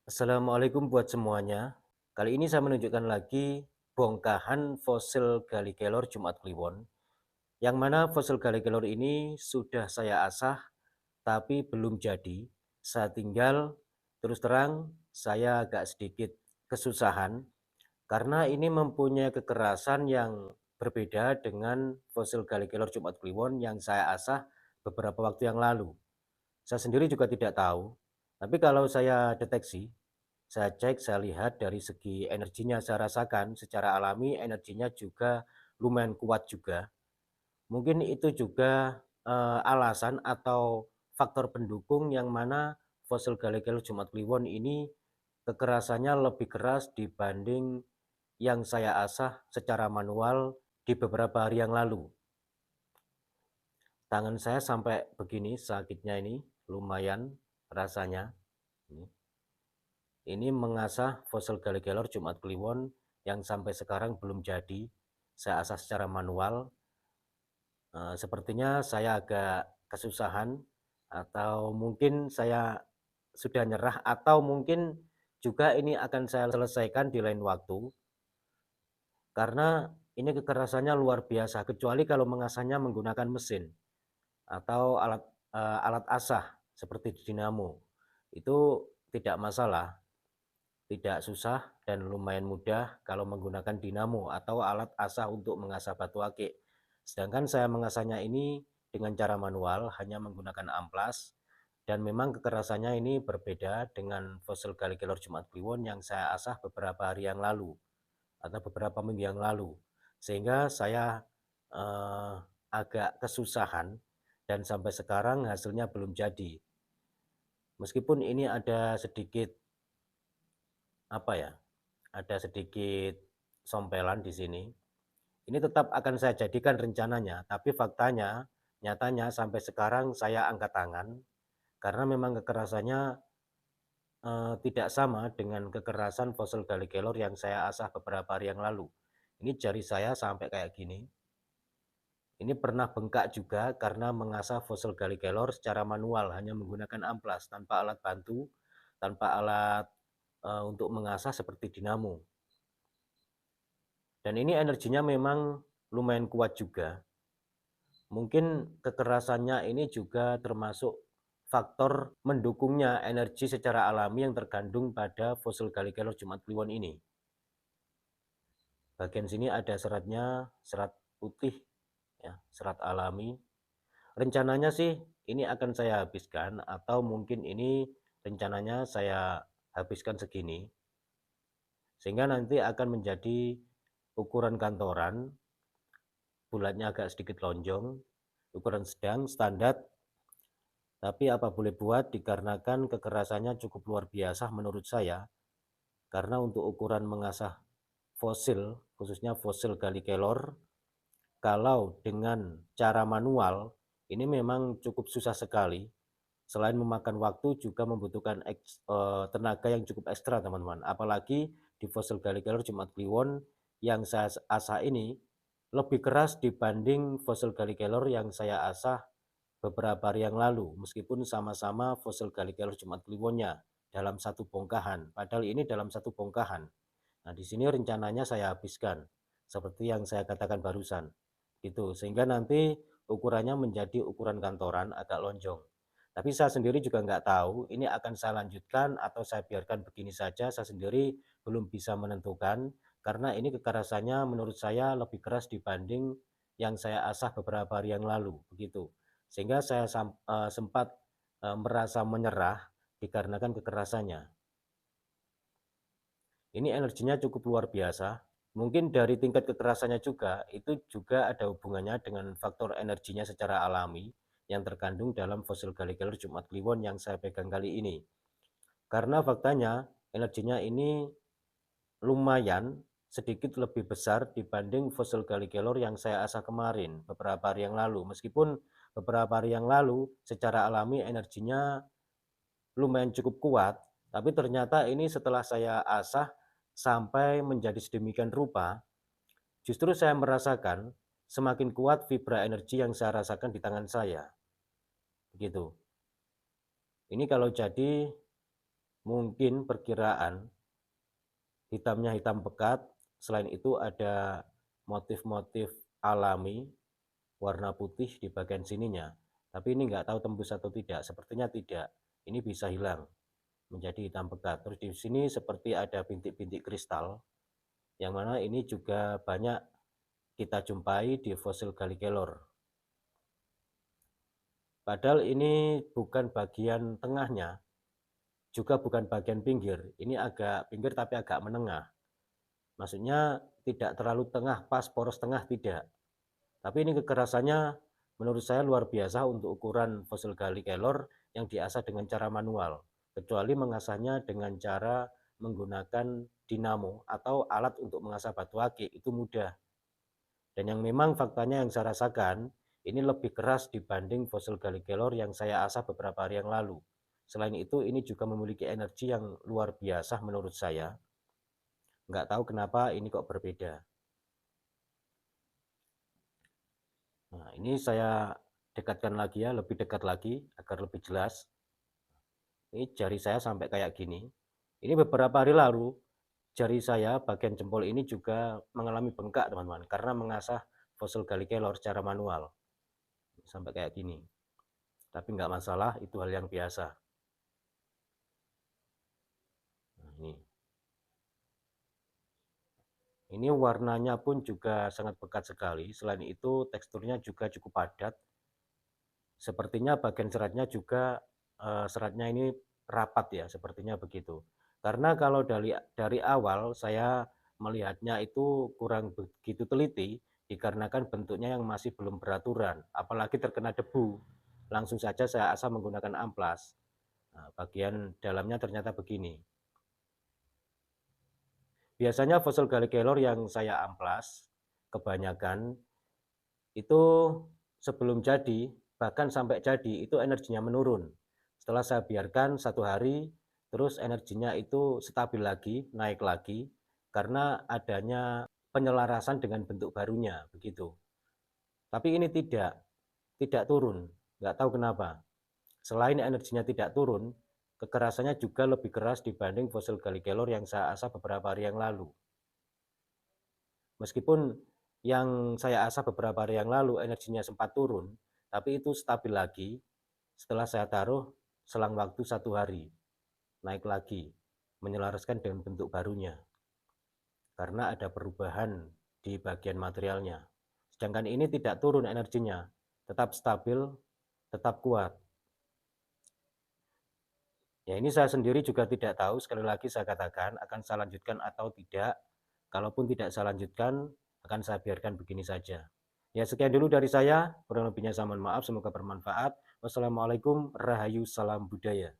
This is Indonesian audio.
Assalamualaikum buat semuanya. Kali ini saya menunjukkan lagi bongkahan fosil Gali Kelor Jumat Kliwon, yang mana fosil Gali Kelor ini sudah saya asah tapi belum jadi. Saya tinggal, terus terang saya agak sedikit kesusahan karena ini mempunyai kekerasan yang berbeda dengan fosil Gali Kelor Jumat Kliwon yang saya asah beberapa waktu yang lalu. Saya sendiri juga tidak tahu, tapi kalau saya deteksi, saya cek, saya lihat dari segi energinya, saya rasakan secara alami energinya juga lumayan kuat juga. Mungkin itu juga alasan atau faktor pendukung yang mana fosil Galliculus Jumat Kliwon ini kekerasannya lebih keras dibanding yang saya asah secara manual di beberapa hari yang lalu. Tangan saya sampai begini sakitnya ini, lumayan rasanya. Ini mengasah fosil Galliculus Jumat Kliwon yang sampai sekarang belum jadi. Saya asah secara manual. Sepertinya saya agak kesusahan atau mungkin saya sudah nyerah atau mungkin juga ini akan saya selesaikan di lain waktu karena ini kekerasannya luar biasa kecuali kalau mengasahnya menggunakan mesin atau alat asah seperti dinamo. Itu tidak masalah, tidak susah dan lumayan mudah kalau menggunakan dinamo atau alat asah untuk mengasah batu akik. Sedangkan saya mengasahnya ini dengan cara manual hanya menggunakan amplas dan memang kekerasannya ini berbeda dengan fosil Galliculus Jumat Kliwon yang saya asah beberapa hari yang lalu atau beberapa minggu yang lalu. Sehingga saya agak kesusahan dan sampai sekarang hasilnya belum jadi. Meskipun ini ada sedikit apa ya? Ada sedikit sompelan di sini. Ini tetap akan saya jadikan rencananya, tapi faktanya, nyatanya sampai sekarang saya angkat tangan karena memang kekerasannya tidak sama dengan kekerasan fosil Galliculus yang saya asah beberapa hari yang lalu. Ini jari saya sampai kayak gini. Ini pernah bengkak juga karena mengasah fosil Galliculus secara manual, hanya menggunakan amplas tanpa alat bantu, tanpa alat untuk mengasah seperti dinamo. Dan ini energinya memang lumayan kuat juga. Mungkin kekerasannya ini juga termasuk faktor mendukungnya energi secara alami yang terkandung pada fosil Galliculus Jumat Kliwon ini. Bagian sini ada seratnya, serat putih, ya, serat alami. Rencananya sih ini akan saya habiskan atau mungkin ini rencananya saya habiskan segini. Sehingga nanti akan menjadi ukuran kantoran, bulatnya agak sedikit lonjong, ukuran sedang, standar. Tapi apa boleh buat dikarenakan kekerasannya cukup luar biasa menurut saya. Karena untuk ukuran mengasah fosil, khususnya fosil Galliculus, kalau dengan cara manual, ini memang cukup susah sekali. Selain memakan waktu juga membutuhkan tenaga yang cukup ekstra teman-teman. Apalagi di fosil Galliculus Jumat Kliwon yang saya asah ini lebih keras dibanding fosil Galliculus yang saya asah beberapa hari yang lalu. Meskipun sama-sama fosil Galliculus Jumat Kliwonnya dalam satu bongkahan. Padahal ini dalam satu bongkahan. Nah, di sini rencananya saya habiskan seperti yang saya katakan barusan. Gitu. Sehingga nanti ukurannya menjadi ukuran kantoran agak lonjong. Tapi saya sendiri juga nggak tahu ini akan saya lanjutkan atau saya biarkan begini saja. Saya sendiri belum bisa menentukan karena ini kekerasannya menurut saya lebih keras dibanding yang saya asah beberapa hari yang lalu. Begitu. Sehingga saya sempat merasa menyerah dikarenakan kekerasannya. Ini energinya cukup luar biasa. Mungkin dari tingkat kekerasannya juga, itu juga ada hubungannya dengan faktor energinya secara alami yang terkandung dalam fosil Galliculus Jumat Kliwon yang saya pegang kali ini. Karena faktanya energinya ini lumayan sedikit lebih besar dibanding fosil Galliculus yang saya asah kemarin beberapa hari yang lalu. Meskipun beberapa hari yang lalu secara alami energinya lumayan cukup kuat, tapi ternyata ini setelah saya asah sampai menjadi sedemikian rupa, justru saya merasakan semakin kuat vibra energi yang saya rasakan di tangan saya. Begitu. Ini kalau jadi mungkin perkiraan hitamnya hitam pekat, selain itu ada motif-motif alami warna putih di bagian sininya, tapi ini nggak tahu tembus atau tidak, sepertinya tidak, ini bisa hilang menjadi hitam pekat. Terus di sini seperti ada bintik-bintik kristal, yang mana ini juga banyak kita jumpai di fosil Gallikelor. Padahal ini bukan bagian tengahnya, juga bukan bagian pinggir, ini agak pinggir tapi agak menengah. Maksudnya tidak terlalu tengah, pas poros tengah tidak. Tapi ini kekerasannya menurut saya luar biasa untuk ukuran fosil Gallikelor yang diasah dengan cara manual. Kecuali mengasahnya dengan cara menggunakan dinamo atau alat untuk mengasah batu akik, itu mudah. Dan yang memang faktanya yang saya rasakan, ini lebih keras dibanding fosil Gallikelor yang saya asah beberapa hari yang lalu. Selain itu, ini juga memiliki energi yang luar biasa menurut saya. Nggak tahu kenapa ini kok berbeda. Nah, ini saya dekatkan lagi ya, lebih dekat lagi agar lebih jelas. Ini jari saya sampai kayak gini. Ini beberapa hari lalu, jari saya bagian jempol ini juga mengalami bengkak teman-teman, karena mengasah fosil Gallikelor secara manual. Sampai kayak gini. Tapi nggak masalah, itu hal yang biasa. Nah, ini warnanya pun juga sangat pekat sekali. Selain itu teksturnya juga cukup padat. Sepertinya bagian seratnya juga seratnya ini rapat ya, sepertinya begitu. Karena kalau dari awal saya melihatnya itu kurang begitu teliti, dikarenakan bentuknya yang masih belum beraturan, apalagi terkena debu. Langsung saja saya asal menggunakan amplas. Nah, bagian dalamnya ternyata begini. Biasanya fosil Gallikelor yang saya amplas, kebanyakan itu sebelum jadi, bahkan sampai jadi, itu energinya menurun. Setelah saya biarkan 1 hari, terus energinya itu stabil lagi, naik lagi, karena adanya penyelarasan dengan bentuk barunya, begitu. Tapi ini tidak turun, nggak tahu kenapa. Selain energinya tidak turun, kekerasannya juga lebih keras dibanding fosil Gallikelor yang saya asah beberapa hari yang lalu. Meskipun yang saya asah beberapa hari yang lalu energinya sempat turun, tapi itu stabil lagi setelah saya taruh selang waktu 1 hari, naik lagi, menyelaraskan dengan bentuk barunya, karena ada perubahan di bagian materialnya. Sedangkan ini tidak turun energinya, tetap stabil, tetap kuat. Ya ini saya sendiri juga tidak tahu, sekali lagi saya katakan akan saya lanjutkan atau tidak. Kalaupun tidak saya lanjutkan, akan saya biarkan begini saja. Ya sekian dulu dari saya, kurang lebihnya saya mohon maaf, semoga bermanfaat. Wassalamualaikum, rahayu, salam budaya.